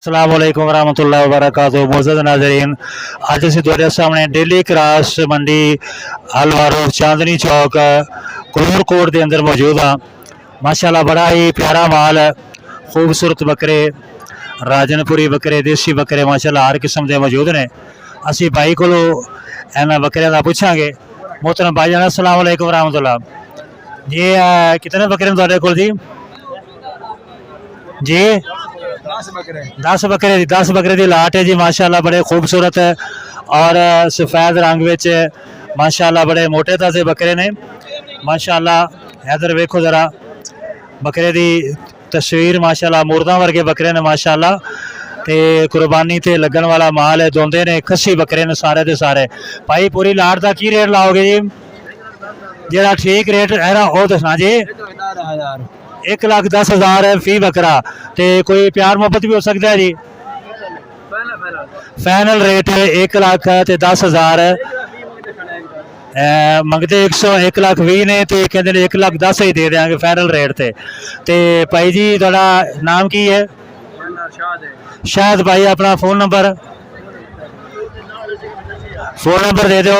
अस्सलाम वालेकुम वरहमतुल्लाहि वबरकातुहू। मोअज़्ज़ज़ नाज़रीन, अज असीं तुहाडे सामने डेली क्रॉस मंडी हलवा रोड चांदनी चौक कलोर के अंदर मौजूद हाँ। माशाअल्लाह बड़ा ही प्यारा माल है, खूबसूरत बकरे, राजनपुरी बकरे, देसी बकरे माशाअल्लाह हर किस्म के मौजूद ने। असीं भाई को इन्हां बकरियां का पूछांगे। मोहतरम भाई जान अस्सलाम वालेकुम वरहमतुल्लाह जी। कितने बकरे तुहाडे कोल जी? जी 10 बकरे की लाट है जी माशाअल्लाह, बड़े खूबसूरत है और सफ़ेद रंग विच माशाअल्लाह बड़े मोटे ताजे बकरे ने माशाअल्लाह। इधर वेखो जरा बकरे की तस्वीर माशाअल्लाह, मुर्दा वर्गे बकरे ने माशाअल्लाह, ते कुर्बानी ते लगन वाला माल है। दोंदे ने खस्सी बकरे ने सारे दे सारे। भाई पूरी लाट का की रेट लाओगे जी? जरा ठीक रेट है ना वो दसना जी। 1,10,000 है फी बकरा, ते कोई प्यार मोहब्बत भी हो सकता है जी? फाइनल रेट 1,10,000 मंगते 1,20,000 ने, तो कहते हैं 1,10,000 ही दे देंगे फाइनल रेट ते। भाई जी थोड़ा नाम की है? शायद भाई अपना फोन नंबर दे दो।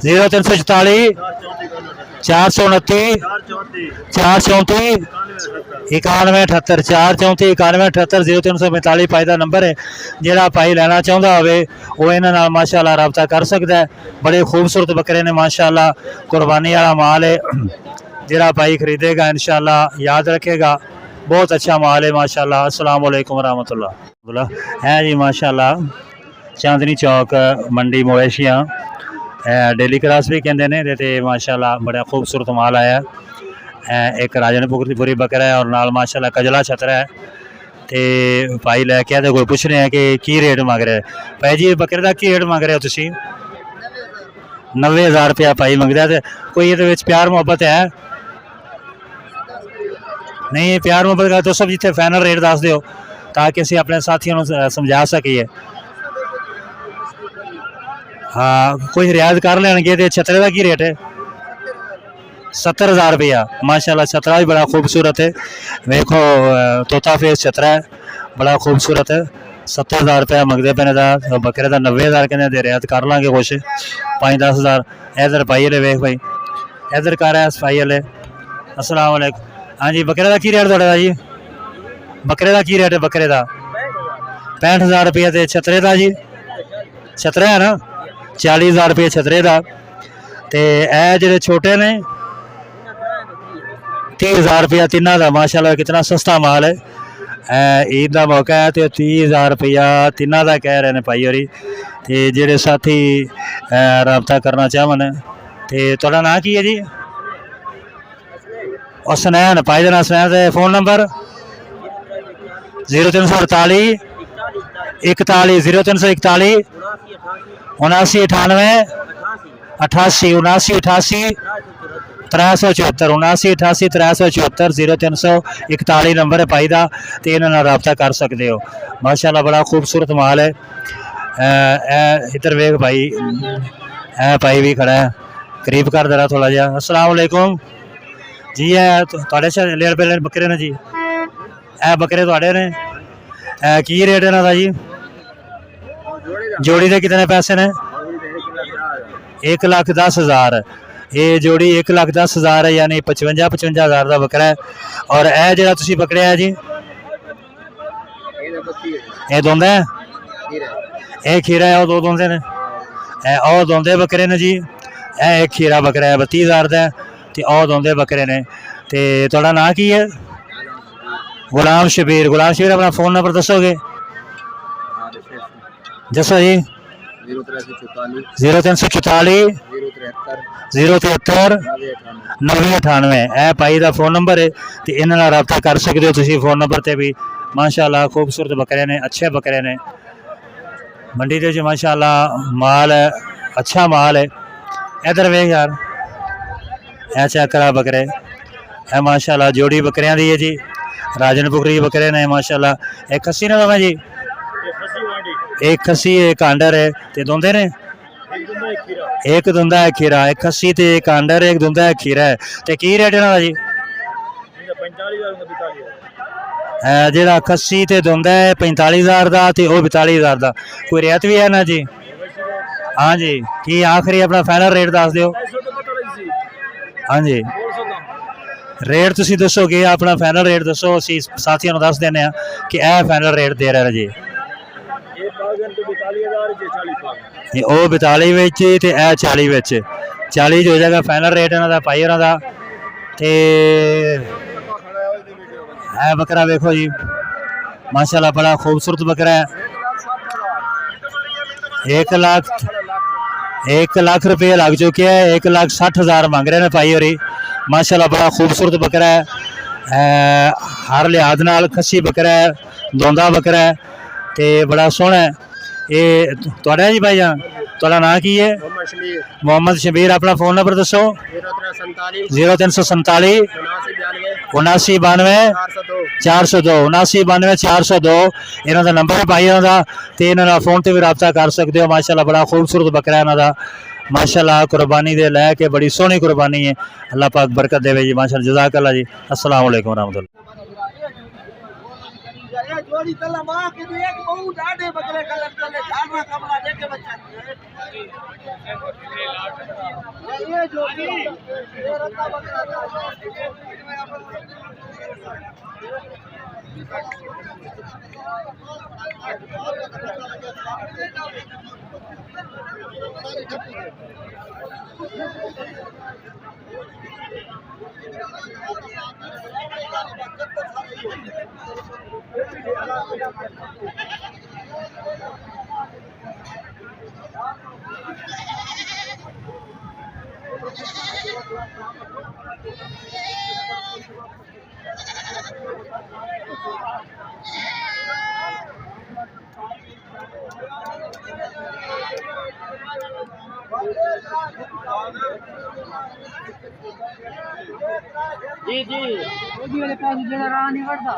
0344 429 434 9178 434 9178 0345 भाई का नंबर है। जोड़ा भाई लैना चाहता हो इन्होंने माशाअल्लाह रब्ता कर सकता है। बड़े खूबसूरत बकरे ने माशाअल्लाह, कुर्बानी वाला माल है। जोड़ा भाई खरीदेगा इंशाअल्लाह याद रखेगा, बहुत अच्छा माल है माशाअल्लाह। अस्सलाम वालेकुम वरहमतुल्लाह है जी माशाअल्लाह। चांदनी चौक मंडी मवेशियाँ डेली क्रॉस भी कहते हैं ते माशाअल्लाह बड़ा खूबसूरत माल आया। एक राजनपुरी बकरा है और नाल माशाअल्लाह कजला छतरा है। तो भाई लैके आए कोई पुछ रहे हैं कि की रेट मंग रहे भाई जी? बकरे का की रेट मंग रहे हो तुसी? 90,000 रुपया भाई मंगदा। तो कोई ये प्यार मोहब्बत है? नहीं प्यार मोहब्बत का तो सब जिथे फाइनल रेट दस दो ताकि असीं अपने साथियों को समझा सकीए। हाँ कोई रियायत कर लेंगे। तो छतरे का की रेट है? 70,000 रुपया माशाअल्लाह। छतरा भी बड़ा खूबसूरत है, देखो तोता फेस छतरा है, बड़ा खूबसूरत है। 70,000 रुपया मंगते पे ने। बकरे का 90,000 कहते रियायत कर लाँगे कुछ 5-10,000। इधर भाई वाले वेख भाई, इधर कर रहा है सफाई वाले। अस्सलाम वालेकुम। हाँ जी बकरे का की रेट थोड़ा जी? बकरे का की रेट है? बकरे का 65,000 रुपया। तो छतरे का जी? छतरा है ना 40,000 रुपये छतरे का। तो यह जो छोटे ने 30,000 रुपया तिना का माशाअल्लाह। कितना सस्ता माल है। ईद का मौका है तो 30,000 रुपया तिना का कह रहे हैं भाई होरी। तो जोड़े साथी रब्ता करना चाहन तो थोड़ा नाम की है जी? और सुनैन भाई का नाम सुनैन। फोन नंबर 0348 41 0341 7998 88 7988 374 7988 374 0341 नंबर है भाई का। तो इन्होंने रब्ता कर सकते हो माशाअल्लाह। बड़ा खूबसूरत माल है। इधर वेख भाई, भाई भी खड़ा है, करीब कर दे रहा थोड़ा जहा। अस्सलाम वालेकुम जी। थोड़े लेड़ बकरे ने जी? बकरे थोड़े ने की रेट है ना जी? जोड़ी के कितने पैसे ने? 1,10,000 ये जोड़ी 1,10,000 है, यानी 55,000 का बकरा है। और यह जो तुम पकड़िया है जी ये दोंदा है? यह खीरा है, वो दो दोंदे ने, और दोंदे बकरे ने जी। यह एक खीरा बकरा है 32,000 का, तो और दोंदे बकरे ने। तो थोड़ा नाम की है? गुलाम शबीर। गुलाम शबीर अपना फोन नंबर दसोगे? दसो जी। 0344 073 9098 यह भाई का फोन नंबर है। तो इन्होंने रब्ता कर सकते हो तुम फोन नंबर पर भी माशाअल्लाह। खूबसूरत बकरे ने, अच्छे बकरे ने मंडी के माशाअल्लाह। माल है अच्छा माल है। इधर वेख यार, ऐ चेक करा बकरे है माशाअल्लाह। जोड़ी बकरियां दी है जी, राजनपुरी बकरे ने माशाअल्लाह। एक खस्सी ने दोवें जी? एक खस्सी एक आंडर है। तो दोंदे ने? एक दुंदा है खीरा। एक खस्सी तो एक आंडर है, एक दुंदा है खीरा है। तो की रेट इन्हों का जी? ਜਿਹੜਾ ਕੱਸੀ ਤੇ ਦੁੰਦਾ ਹੈ 45,000 ਦਾ ਤੇ ਉਹ 42,000 ਦਾ। ਕੋਈ ਰਿਆਇਤ ਵੀ ਹੈ ਨਾ ਜੀ? हाँ जी की आखिरी अपना फाइनल रेट दस दिओ। हाँ जी रेट तुसी दसो कि अपना फाइनल रेट दसो, असी साथियों को दस देने कि यह फाइनल रेट दे रहा जी। वो 42 विच ते यह 40 विच, 40 हो जाएगा फाइनल रेट इन्हों का भाई होरां दा। ते है बकरा वेखो जी माशाल्लाह बड़ा खूबसूरत बकरा है। 1 लाख रुपये लग चुके हैं, 1,60,000 मांग रहे हैं भाई होरी। माशाल्लाह बड़ा खूबसूरत बकरा है, हर लिहाज नाल खस्सी बकरा है, दोंदा बकरा है ते बड़ा सोहना है। ये तुहाडा जी भाई जान, तुहाडा नाम की है? मोहम्मद शबीर। अपना फोन नंबर दसो। 0347 7992 402 7992 402 इन्हों का नंबर है भाई का, तो इन्होंने फोन से भी रब्ता कर सकते हो। माशाल्लाह बड़ा खूबसूरत बकरा है इन्हों का माशाल्लाह, कुर्बानी दे लैके बड़ी सोहनी कुर्बानी है। अल्लाह पाक बरकत देवे जी माशाल्लाह। जज़ाकल्लाह जी। अस्सलाम वालेकुम रहमतुल्लाह। जोड़ी तला मां के एक बहुत आडे बकरे कलर तले झाड़ना कमला देके बच्चा ये जोड़ी ये रत्ता बकरा जी जी वाले पास जरा राह नहीं बढ़ता।